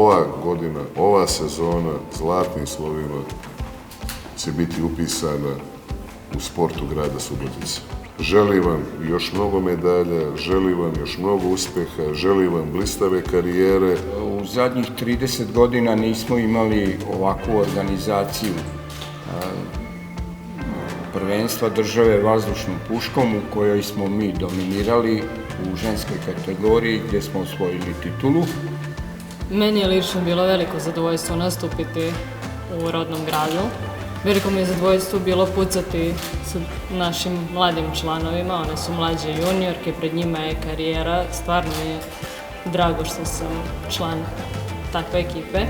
ova godina, ova sezona zlatnim slovima će biti upisana u sportu grada Subotice. Želim vam još mnogo medalja, želim vam još mnogo uspeha, želim vam blistave karijere. U zadnjih 30 godina nismo imali ovakvu organizaciju prvenstva države vazdušnom puškom u kojoj smo mi dominirali u ženskoj kategoriji gdje smo osvojili titulu. Meni je lično bilo veliko zadovoljstvo nastupiti u rodnom gradu. Veliko mi je zadovoljstvo bilo pucati sa našim mladim članovima, one su mlađe juniorke, pred njima je karijera. Stvarno mi je drago što sam član takve ekipe.